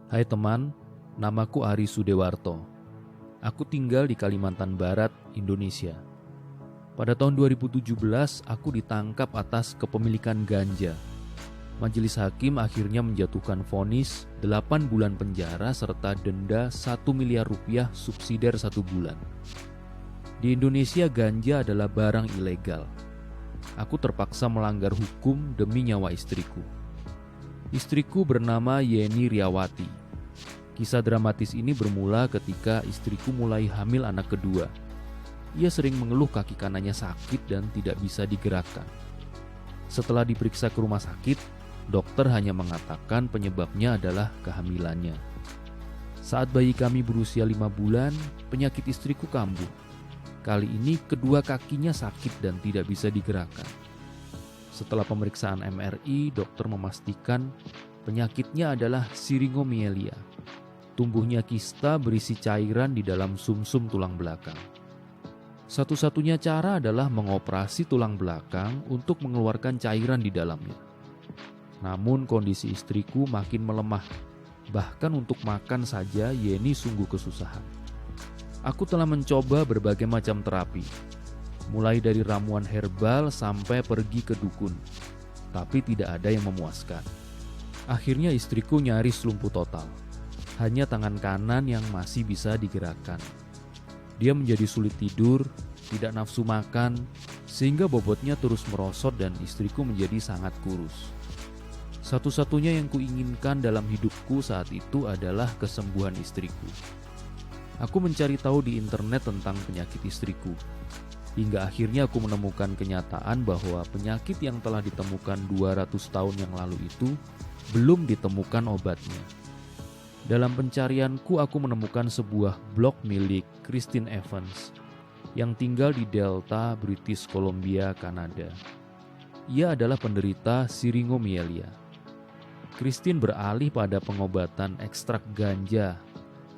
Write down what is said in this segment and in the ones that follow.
Hai teman, namaku Ari Sudewarto. Aku tinggal di Kalimantan Barat, Indonesia. Pada tahun 2017, aku ditangkap atas kepemilikan ganja. Majelis hakim akhirnya menjatuhkan vonis 8 bulan penjara serta denda 1 miliar rupiah subsidiar 1 bulan. Di Indonesia, ganja adalah barang ilegal. Aku terpaksa melanggar hukum demi nyawa istriku. Istriku bernama Yeni Riawati. Kisah dramatis ini bermula ketika istriku mulai hamil anak kedua. Ia sering mengeluh kaki kanannya sakit dan tidak bisa digerakkan. Setelah diperiksa ke rumah sakit, dokter hanya mengatakan penyebabnya adalah kehamilannya. Saat bayi kami berusia 5 bulan, penyakit istriku kambuh. Kali ini kedua kakinya sakit dan tidak bisa digerakkan. Setelah pemeriksaan MRI, dokter memastikan penyakitnya adalah syringomyelia. Tumbuhnya kista berisi cairan di dalam sumsum tulang belakang. Satu-satunya cara adalah mengoperasi tulang belakang untuk mengeluarkan cairan di dalamnya. Namun kondisi istriku makin melemah. Bahkan untuk makan saja Yeni sungguh kesusahan. Aku telah mencoba berbagai macam terapi, mulai dari ramuan herbal sampai pergi ke dukun, tapi tidak ada yang memuaskan. Akhirnya istriku nyaris lumpuh total. Hanya tangan kanan yang masih bisa digerakkan. Dia menjadi sulit tidur, tidak nafsu makan, sehingga bobotnya terus merosot dan istriku menjadi sangat kurus. Satu-satunya yang kuinginkan dalam hidupku saat itu adalah kesembuhan istriku. Aku mencari tahu di internet tentang penyakit istriku. Hingga akhirnya aku menemukan kenyataan bahwa penyakit yang telah ditemukan 200 tahun yang lalu itu belum ditemukan obatnya. Dalam pencarianku, aku menemukan sebuah blog milik Christine Evans yang tinggal di Delta, British Columbia, Kanada. Ia adalah penderita syringomyelia. Christine beralih pada pengobatan ekstrak ganja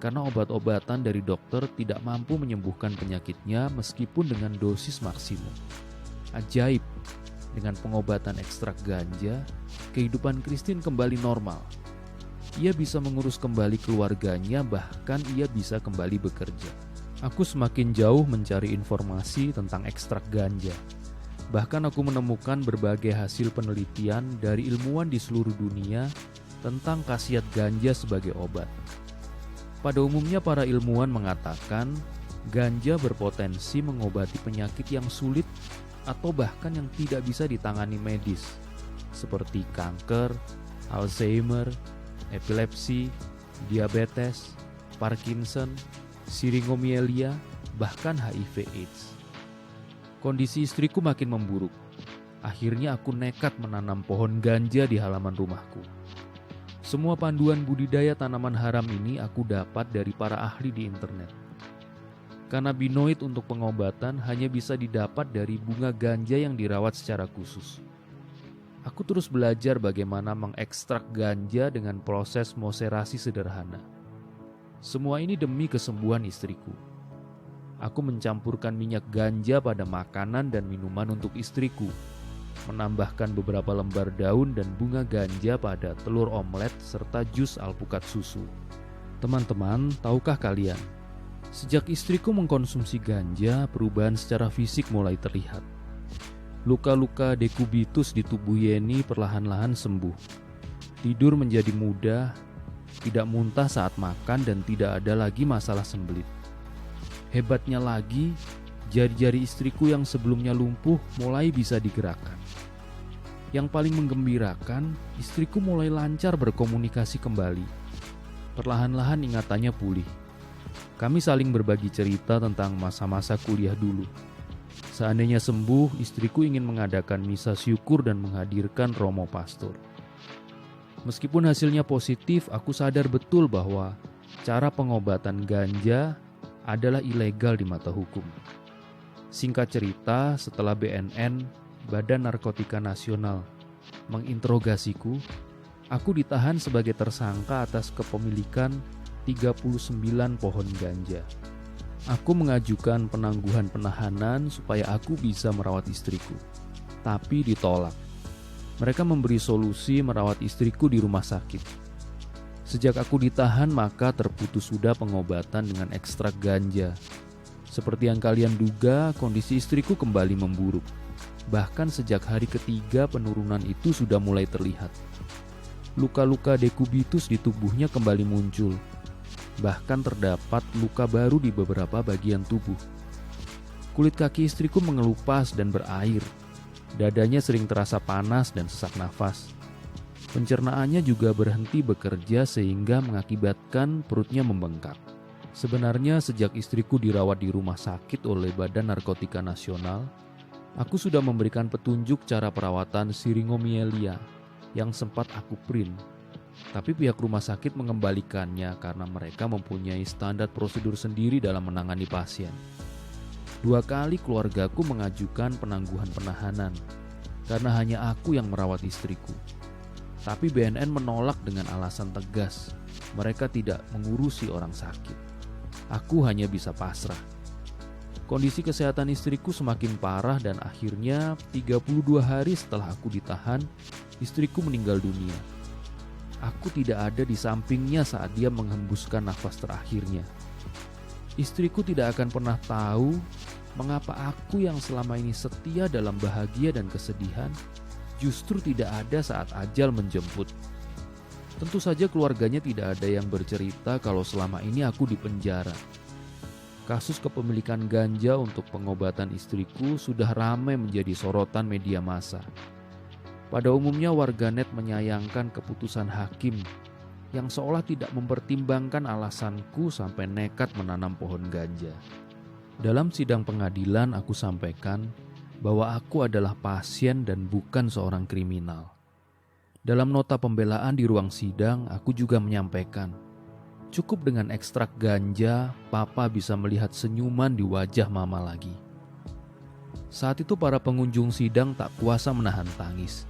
karena obat-obatan dari dokter tidak mampu menyembuhkan penyakitnya meskipun dengan dosis maksimum. Ajaib, dengan pengobatan ekstrak ganja, kehidupan Christine kembali normal. Ia bisa mengurus kembali keluarganya, bahkan ia bisa kembali bekerja. Aku semakin jauh mencari informasi tentang ekstrak ganja. Bahkan aku menemukan berbagai hasil penelitian dari ilmuwan di seluruh dunia tentang khasiat ganja sebagai obat. Pada umumnya para ilmuwan mengatakan ganja berpotensi mengobati penyakit yang sulit atau bahkan yang tidak bisa ditangani medis, seperti kanker, Alzheimer, epilepsi, diabetes, Parkinson, syringomyelia, bahkan HIV/AIDS. Kondisi istriku makin memburuk. Akhirnya aku nekat menanam pohon ganja di halaman rumahku. Semua panduan budidaya tanaman haram ini aku dapat dari para ahli di internet. Kanabinoid untuk pengobatan hanya bisa didapat dari bunga ganja yang dirawat secara khusus. Aku terus belajar bagaimana mengekstrak ganja dengan proses moserasi sederhana. Semua ini demi kesembuhan istriku. Aku mencampurkan minyak ganja pada makanan dan minuman untuk istriku, menambahkan beberapa lembar daun dan bunga ganja pada telur omelet serta jus alpukat susu. Teman-teman, tahukah kalian, sejak istriku mengkonsumsi ganja, perubahan secara fisik mulai terlihat. Luka-luka dekubitus di tubuh Yeni perlahan-lahan sembuh. Tidur menjadi mudah, tidak muntah saat makan dan tidak ada lagi masalah sembelit. Hebatnya lagi, jari-jari istriku yang sebelumnya lumpuh mulai bisa digerakkan. Yang paling menggembirakan, istriku mulai lancar berkomunikasi kembali. Perlahan-lahan ingatannya pulih. Kami saling berbagi cerita tentang masa-masa kuliah dulu. Seandainya sembuh, istriku ingin mengadakan misa syukur dan menghadirkan romo pastor. Meskipun hasilnya positif, aku sadar betul bahwa cara pengobatan ganja adalah ilegal di mata hukum. Singkat cerita, setelah BNN, Badan Narkotika Nasional, menginterogasiku, aku ditahan sebagai tersangka atas kepemilikan 39 pohon ganja. Aku mengajukan penangguhan penahanan supaya aku bisa merawat istriku, tapi ditolak. Mereka memberi solusi merawat istriku di rumah sakit. Sejak aku ditahan, maka terputus sudah pengobatan dengan ekstrak ganja. Seperti yang kalian duga, kondisi istriku kembali memburuk. Bahkan sejak hari ketiga penurunan itu sudah mulai terlihat. Luka-luka dekubitus di tubuhnya kembali muncul. Bahkan terdapat luka baru di beberapa bagian tubuh. Kulit kaki istriku mengelupas dan berair. Dadanya sering terasa panas dan sesak nafas. Pencernaannya juga berhenti bekerja sehingga mengakibatkan perutnya membengkak. Sebenarnya sejak istriku dirawat di rumah sakit oleh Badan Narkotika Nasional, aku sudah memberikan petunjuk cara perawatan siringomyelia yang sempat aku print. Tapi pihak rumah sakit mengembalikannya karena mereka mempunyai standar prosedur sendiri dalam menangani pasien. 2 kali keluargaku mengajukan penangguhan penahanan karena hanya aku yang merawat istriku. Tapi BNN menolak dengan alasan tegas, mereka tidak mengurusi orang sakit. Aku hanya bisa pasrah. Kondisi kesehatan istriku semakin parah dan akhirnya 32 hari setelah aku ditahan, istriku meninggal dunia. Aku tidak ada di sampingnya saat dia menghembuskan nafas terakhirnya. Istriku tidak akan pernah tahu mengapa aku yang selama ini setia dalam bahagia dan kesedihan justru tidak ada saat ajal menjemput. Tentu saja keluarganya tidak ada yang bercerita kalau selama ini aku di penjara. Kasus kepemilikan ganja untuk pengobatan istriku sudah ramai menjadi sorotan media massa. Pada umumnya warganet menyayangkan keputusan hakim yang seolah tidak mempertimbangkan alasanku sampai nekat menanam pohon ganja. Dalam sidang pengadilan aku sampaikan bahwa aku adalah pasien dan bukan seorang kriminal. Dalam nota pembelaan di ruang sidang, aku juga menyampaikan, cukup dengan ekstrak ganja, papa bisa melihat senyuman di wajah mama lagi. Saat itu para pengunjung sidang tak kuasa menahan tangis.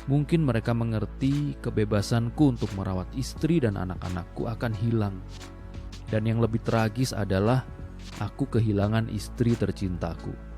Mungkin mereka mengerti kebebasanku untuk merawat istri dan anak-anakku akan hilang. Dan yang lebih tragis adalah aku kehilangan istri tercintaku.